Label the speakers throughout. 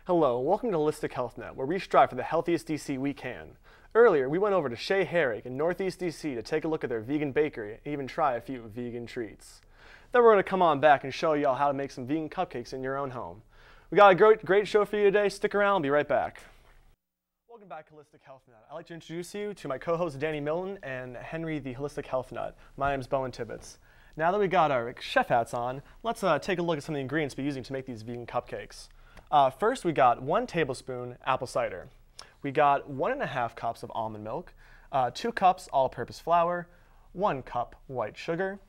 Speaker 1: Hello, and welcome to Holistic Health Net, where we strive for the healthiest DC we can. Earlier, we went over to Chez Hareg in Northeast DC to take a look at their vegan bakery and even try a few vegan treats. Then we're going to come on back and show y'all how to make some vegan cupcakes in your own home. We got a great show for you today. Stick around, I'll be right back. Welcome back to Holistic Health Nut. I'd like to introduce you to my co-hosts Danny Milton and Henry the Holistic Health Nut. My name is Bowen Tibbetts. Now that we got our chef hats on, let's take a look at some of the ingredients we're using to make these vegan cupcakes. First, we got 1 tablespoon apple cider. We got 1.5 cups of almond milk, 2 cups all-purpose flour, 1 cup white sugar,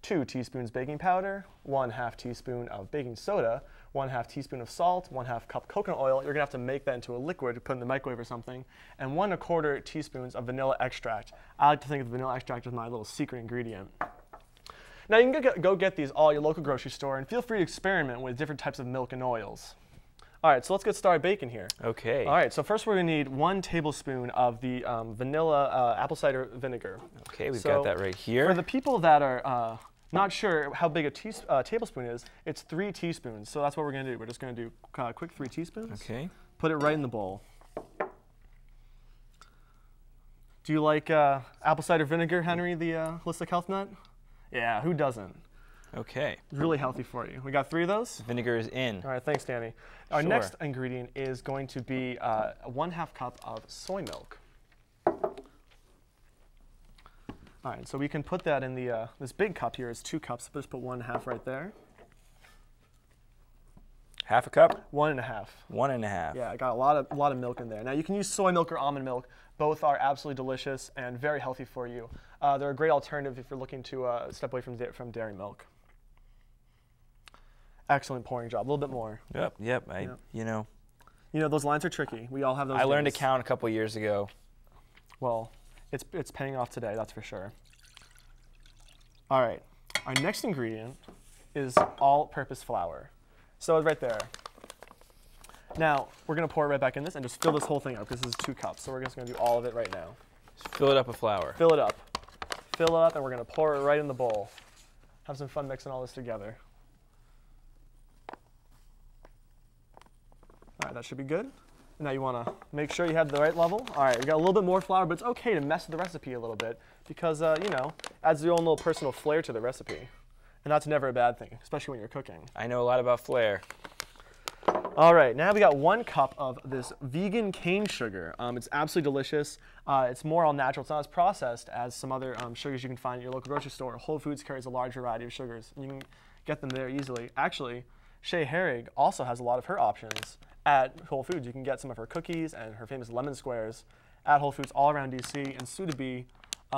Speaker 1: 2 teaspoons baking powder, 1/2 teaspoon of baking soda, 1/2 teaspoon of salt, 1/2 cup coconut oil. You're gonna have to make that into a liquid to put in the microwave or something, and 1/4 teaspoons of vanilla extract. I like to think of vanilla extract as my little secret ingredient. Now you can go get these all at your local grocery store, and feel free to experiment with different types of milk and oils. All right, so let's get started baking here.
Speaker 2: Okay.
Speaker 1: All right, so first we're gonna need 1 tablespoon of the vanilla apple cider vinegar.
Speaker 2: Okay, we've got that right here.
Speaker 1: For the people that are not sure how big a tablespoon is, it's 3 teaspoons. So that's what we're gonna do. We're just gonna do quick 3 teaspoons.
Speaker 2: Okay.
Speaker 1: Put it right in the bowl. Do you like apple cider vinegar, Henry, the Holistic Health Nut? Yeah, who doesn't?
Speaker 2: Okay.
Speaker 1: It's really healthy for you. We got 3 of those?
Speaker 2: Vinegar is in.
Speaker 1: All right, thanks, Danny. Our next ingredient is going to be 1/2 cup of soy milk. All right, so we can put that in the, this big cup here is 2 cups, so just put 1/2 right there.
Speaker 2: 1/2 cup?
Speaker 1: 1.5.
Speaker 2: 1.5.
Speaker 1: Yeah, I got a lot of milk in there. Now you can use soy milk or almond milk. Both are absolutely delicious and very healthy for you. They're a great alternative if you're looking to step away from dairy milk. Excellent pouring job. A little bit more.
Speaker 2: Yep. You know.
Speaker 1: You know, those lines are tricky. We all have those.
Speaker 2: I learned to count a couple years ago.
Speaker 1: Well, it's paying off today, that's for sure. All right, our next ingredient is all-purpose flour. So it's right there. Now, we're gonna pour it right back in this and just fill this whole thing up because this is 2 cups. So we're just gonna do all of it right now.
Speaker 2: Just fill it up with flour.
Speaker 1: Fill it up. Fill it up, and we're gonna pour it right in the bowl. Have some fun mixing all this together. All right, that should be good. Now you wanna make sure you have the right level. All right, we got a little bit more flour, but it's okay to mess with the recipe a little bit because, you know, adds your own little personal flair to the recipe. And that's never a bad thing, especially when you're cooking.
Speaker 2: I know a lot about flair.
Speaker 1: All right, now we got 1 cup of this vegan cane sugar. It's absolutely delicious. It's more all natural. It's not as processed as some other sugars you can find at your local grocery store. Whole Foods carries a large variety of sugars. You can get them there easily. Actually, Chez Hareg also has a lot of her options at Whole Foods. You can get some of her cookies and her famous lemon squares at Whole Foods all around DC and soon to be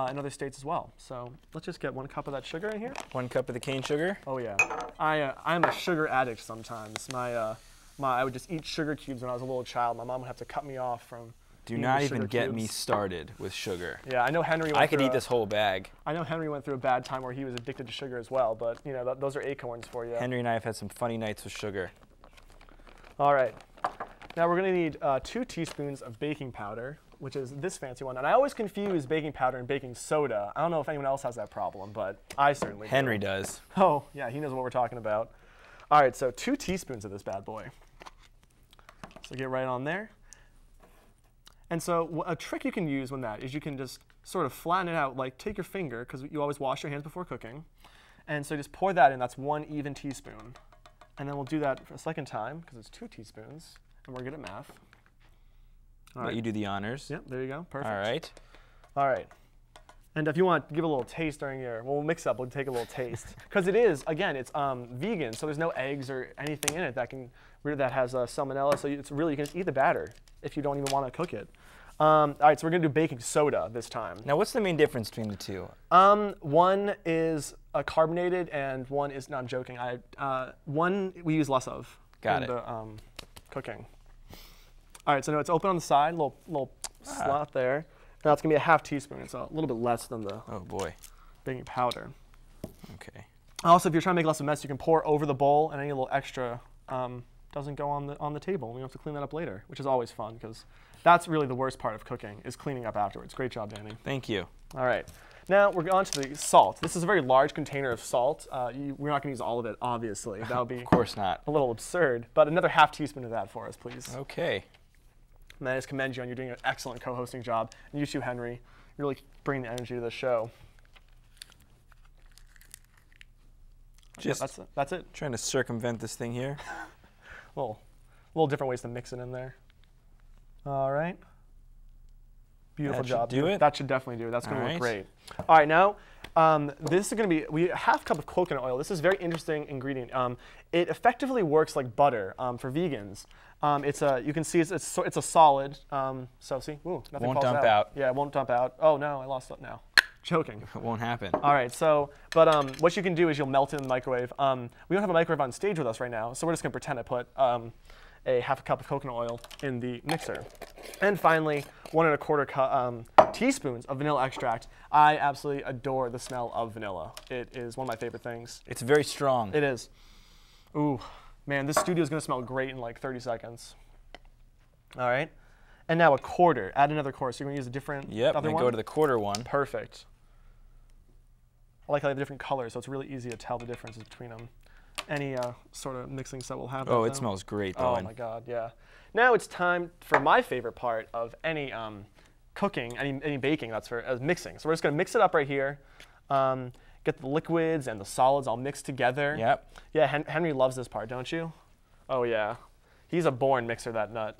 Speaker 1: in other states as well. So let's just get 1 cup of that sugar in here.
Speaker 2: 1 cup of the cane sugar?
Speaker 1: Oh yeah, I'm a sugar addict sometimes. I would just eat sugar cubes when I was a little child. My mom would have to cut me off from
Speaker 2: Do not even get me started with sugar.
Speaker 1: Yeah, I know Henry went
Speaker 2: I could eat this whole bag.
Speaker 1: I know Henry went through a bad time where he was addicted to sugar as well, but you know, those are acorns for you.
Speaker 2: Henry and I have had some funny nights with sugar.
Speaker 1: All right, now we're gonna need 2 teaspoons of baking powder, which is this fancy one. And I always confuse baking powder and baking soda. I don't know if anyone else has that problem, but I certainly do.
Speaker 2: Henry does.
Speaker 1: Oh, yeah, he knows what we're talking about. All right, so 2 teaspoons of this bad boy. So get right on there. And so a trick you can use when that is you can just sort of flatten it out, like take your finger, because you always wash your hands before cooking. And so just pour that in, that's 1 even teaspoon. And then we'll do that for a second time, because it's 2 teaspoons, and we're good at math.
Speaker 2: All right. You do the honors.
Speaker 1: Yep, there you go, perfect.
Speaker 2: All right.
Speaker 1: All right. And if you want to give a little taste during we'll mix it up, we'll take a little taste. Because it is, again, it's vegan, so there's no eggs or anything in it that has salmonella, so it's really, you can just eat the batter if you don't even want to cook it. All right, so we're gonna do baking soda this time.
Speaker 2: Now what's the main difference between the 2?
Speaker 1: 1 is carbonated and 1 is, no, I'm joking. 1 we use less of in the cooking. All right, so now it's open on the side, little slot there. Now it's gonna be a 1/2 teaspoon. It's a little bit less than the baking powder.
Speaker 2: Okay.
Speaker 1: Also, if you're trying to make less of a mess, you can pour over the bowl, and any little extra doesn't go on the table. We don't have to clean that up later, which is always fun because that's really the worst part of cooking is cleaning up afterwards. Great job, Danny.
Speaker 2: Thank you.
Speaker 1: All right. Now we're on to the salt. This is a very large container of salt. We're not going to use all of it, obviously. That would be
Speaker 2: Of course not.
Speaker 1: a little absurd. But another ½ teaspoon of that for us, please.
Speaker 2: Okay.
Speaker 1: And I just commend you on you're doing an excellent co-hosting job. And you too, Henry. You're really bringing the energy to the show.
Speaker 2: Just
Speaker 1: that's it.
Speaker 2: trying to circumvent this thing here.
Speaker 1: little different ways to mix it in there. All right. Beautiful job.
Speaker 2: Should do it.
Speaker 1: That should definitely do it. That's going to
Speaker 2: All
Speaker 1: look
Speaker 2: right.
Speaker 1: great. All right, now this is going to be ½ cup of coconut oil. This is a very interesting ingredient. It effectively works like butter for vegans. You can see it's a solid. So see, nothing
Speaker 2: Won't
Speaker 1: falls
Speaker 2: dump out.
Speaker 1: Yeah, it won't dump out. Oh no, I lost it now. Joking.
Speaker 2: It won't happen.
Speaker 1: All right, so, but what you can do is you'll melt it in the microwave. We don't have a microwave on stage with us right now, so we're just gonna pretend I put a ½ cup of coconut oil in the mixer. And finally, 1 1/4 teaspoons of vanilla extract. I absolutely adore the smell of vanilla. It is one of my favorite things.
Speaker 2: It's very strong.
Speaker 1: It is. Ooh, man, this studio is gonna smell great in like 30 seconds. All right, and now a quarter. Add another quarter. So you're gonna use a different
Speaker 2: Yep,
Speaker 1: other
Speaker 2: I'm
Speaker 1: one?
Speaker 2: gonna go to the quarter one.
Speaker 1: Perfect. I like how they have different colors, so it's really easy to tell the differences between them. Any sort of mixing set will have.
Speaker 2: Oh,
Speaker 1: that,
Speaker 2: it
Speaker 1: though.
Speaker 2: smells great,
Speaker 1: Oh
Speaker 2: Bowen.
Speaker 1: my God, yeah. Now it's time for my favorite part of any cooking, any baking. That's for mixing. So we're just gonna mix it up right here. Get the liquids and the solids all mixed together.
Speaker 2: Yep.
Speaker 1: Yeah, Henry loves this part, don't you? Oh yeah, he's a born mixer, that nut.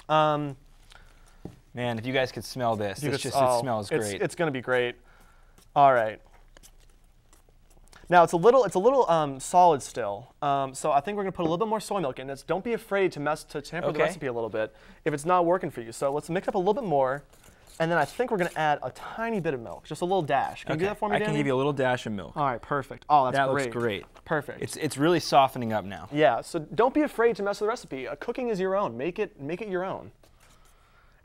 Speaker 2: Man, if you guys could smell this, it smells great.
Speaker 1: It's gonna be great. All right. Now it's a little solid still, so I think we're gonna put a little bit more soy milk in this. Don't be afraid to tamper the recipe a little bit if it's not working for you. So let's mix up a little bit more, and then I think we're gonna add a tiny bit of milk, just a little dash. Can you do that for me,
Speaker 2: I
Speaker 1: Danny?
Speaker 2: can give you a little dash of milk.
Speaker 1: All right, perfect. Oh, that's
Speaker 2: That
Speaker 1: great.
Speaker 2: looks great.
Speaker 1: Perfect.
Speaker 2: It's really softening up now.
Speaker 1: Yeah. So don't be afraid to mess with the recipe. Cooking is your own. Make it your own.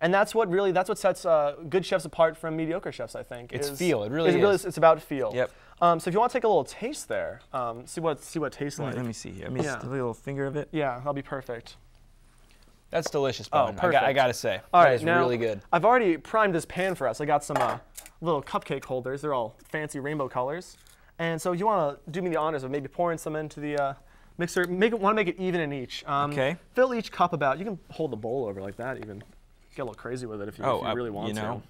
Speaker 1: And that's what sets good chefs apart from mediocre chefs, I think.
Speaker 2: It's feel. It really is.
Speaker 1: It's about feel.
Speaker 2: Yep.
Speaker 1: So if you want to take a little taste there, see what it tastes like.
Speaker 2: Let me see here. Let me just a little finger of it.
Speaker 1: Yeah, that'll be perfect.
Speaker 2: That's delicious,
Speaker 1: Oh,
Speaker 2: Bowen.
Speaker 1: perfect.
Speaker 2: I gotta say.
Speaker 1: All
Speaker 2: that
Speaker 1: right,
Speaker 2: is
Speaker 1: now,
Speaker 2: really good.
Speaker 1: I've already primed this pan for us. I got some little cupcake holders. They're all fancy rainbow colors. And so you want to do me the honors of maybe pouring some into the mixer. Want to make it even in each.
Speaker 2: Okay.
Speaker 1: Fill each cup about. You can hold the bowl over like that even. Get a little crazy with it if you really want to.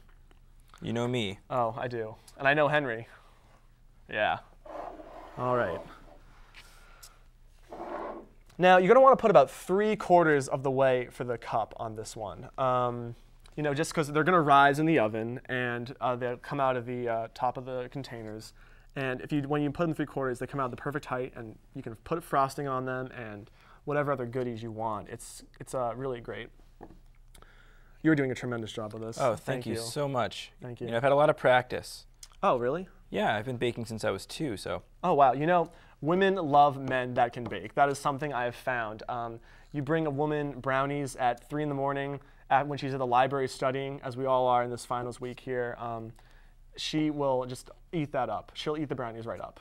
Speaker 2: You know me.
Speaker 1: Oh, I do. And I know Henry. Yeah. All right. Now, you're going to want to put about 3/4 of the way for the cup on this one. Just because they're going to rise in the oven and they'll come out of the top of the containers. And when you put them 3/4, they come out the perfect height, and you can put frosting on them and whatever other goodies you want. It's really great. You're doing a tremendous job with this.
Speaker 2: Oh, thank you so much.
Speaker 1: Thank you.
Speaker 2: I've had a lot of practice.
Speaker 1: Oh, really?
Speaker 2: Yeah, I've been baking since I was 2, so.
Speaker 1: Oh, wow. Women love men that can bake. That is something I have found. You bring a woman brownies at 3 in the morning when she's at the library studying, as we all are in this finals week here, she will just eat that up. She'll eat the brownies right up.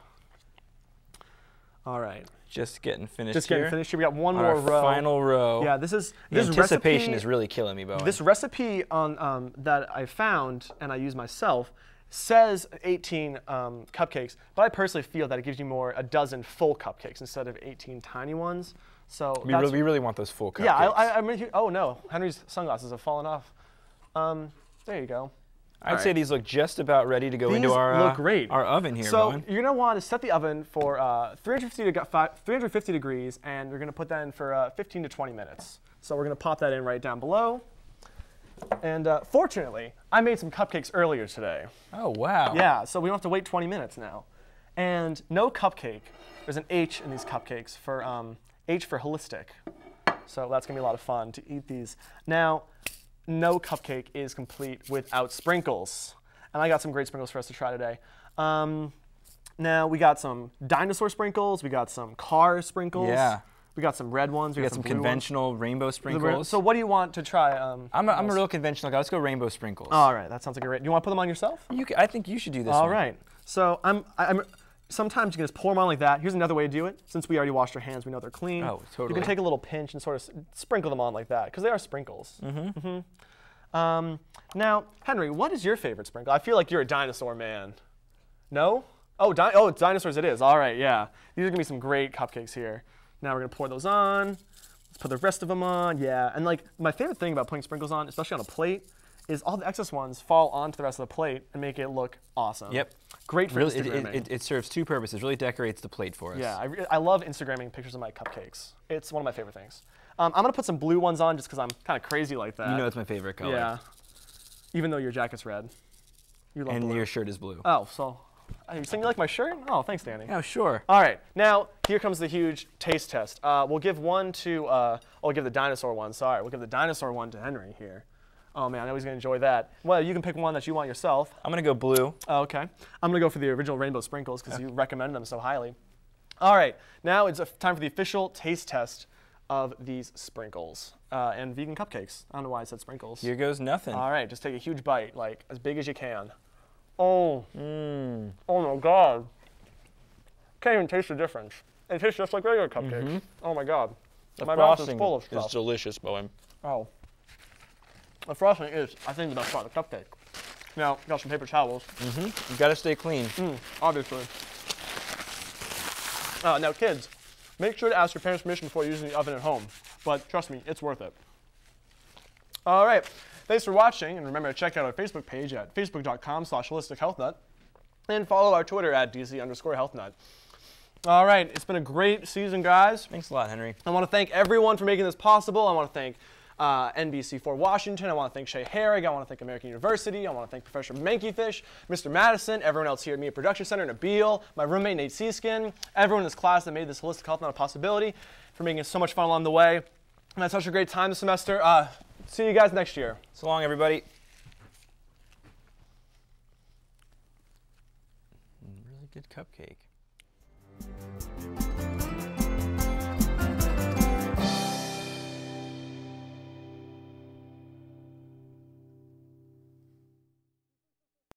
Speaker 1: All right.
Speaker 2: Just getting finished
Speaker 1: Just getting finished here. We got one
Speaker 2: Our
Speaker 1: more row.
Speaker 2: final row.
Speaker 1: Yeah, this
Speaker 2: anticipation
Speaker 1: recipe
Speaker 2: is really killing me, Bowen.
Speaker 1: This recipe that I found and I use myself says 18 cupcakes, but I personally feel that it gives you a dozen full cupcakes instead of 18 tiny ones. So
Speaker 2: we really want those full cupcakes.
Speaker 1: Yeah, oh no, Henry's sunglasses have fallen off. There you go.
Speaker 2: I'd say these look just about ready to go
Speaker 1: These
Speaker 2: into our
Speaker 1: look great.
Speaker 2: Our oven here,
Speaker 1: So
Speaker 2: Bowen.
Speaker 1: you're gonna want to set the oven for 350 degrees, and we're gonna put that in for 15 to 20 minutes. So we're gonna pop that in right down below. And fortunately, I made some cupcakes earlier today.
Speaker 2: Oh, wow.
Speaker 1: Yeah, so we don't have to wait 20 minutes now. And no cupcake, there's an H in these cupcakes for H for holistic. So that's gonna be a lot of fun to eat these. Now, no cupcake is complete without sprinkles. And I got some great sprinkles for us to try today. Now we got some dinosaur sprinkles, we got some car sprinkles.
Speaker 2: Yeah.
Speaker 1: We got some red ones.
Speaker 2: We got some conventional rainbow sprinkles.
Speaker 1: So what do you want to try?
Speaker 2: I'm a real conventional guy. Let's go rainbow sprinkles.
Speaker 1: All right, that sounds like a great. Do you want to put them on yourself?
Speaker 2: I think you should do this
Speaker 1: All
Speaker 2: one.
Speaker 1: right. So sometimes you can just pour them on like that. Here's another way to do it. Since we already washed our hands, we know they're clean.
Speaker 2: Oh, totally.
Speaker 1: You can take a little pinch and sort of sprinkle them on like that, because they are sprinkles. Now, Henry, what is your favorite sprinkle? I feel like you're a dinosaur man. No? Oh, it's dinosaurs it is. All right, yeah. These are going to be some great cupcakes here. Now we're going to pour those on. Let's put the rest of them on. Yeah, and like my favorite thing about putting sprinkles on, especially on a plate, is all the excess ones fall onto the rest of the plate and make it look awesome.
Speaker 2: Yep.
Speaker 1: Great for
Speaker 2: really,
Speaker 1: Instagramming.
Speaker 2: it serves two purposes. Really decorates the plate for us.
Speaker 1: Yeah, I love Instagramming pictures of my cupcakes. It's one of my favorite things. I'm going to put some blue ones on just because I'm kind of crazy like that.
Speaker 2: You know it's my favorite color.
Speaker 1: Yeah. Even though your jacket's red. You love
Speaker 2: and
Speaker 1: blue.
Speaker 2: Your shirt is blue.
Speaker 1: Oh, so you saying you like my shirt? Oh, thanks, Danny.
Speaker 2: Oh, sure.
Speaker 1: All right, now here comes the huge taste test. We'll give one to, I'll give the dinosaur one, sorry. We'll give the dinosaur one to Henry here. Oh man, I know he's gonna enjoy that. Well, you can pick one that you want yourself.
Speaker 2: I'm gonna go blue.
Speaker 1: Oh, okay. I'm gonna go for the original rainbow sprinkles because you recommended them so highly. All right, now it's time for the official taste test of these sprinkles and vegan cupcakes. I don't know why I said sprinkles.
Speaker 2: Here goes nothing.
Speaker 1: All right, just take a huge bite, like as big as you can. Oh, oh my God. Can't even taste the difference. It tastes just like regular cupcakes. Oh my God. My mouth is full of stuff.
Speaker 2: It's delicious, Bowen.
Speaker 1: Oh. The frosting is, I think, the best part of the cupcake. Now, got some paper towels.
Speaker 2: You gotta stay clean.
Speaker 1: Obviously. Now, kids, make sure to ask your parents' permission before using the oven at home. But trust me, it's worth it. All right. Thanks for watching, and remember to check out our Facebook page at facebook.com/holistichealthnut and follow our Twitter at DC_healthnut. All right, it's been a great season, guys.
Speaker 2: Thanks a lot, Henry.
Speaker 1: I want to thank everyone for making this possible. I want to thank NBC4 Washington. I want to thank Chez Hareg. I want to thank American University. I want to thank Professor Mankyfish, Mr. Madison, everyone else here at Media Production Center, Nabil, my roommate Nate Seaskin, everyone in this class that made this holistic health not a possibility, for making it so much fun along the way. And I had such a great time this semester. See you guys next year.
Speaker 2: So long, everybody. Really good cupcake.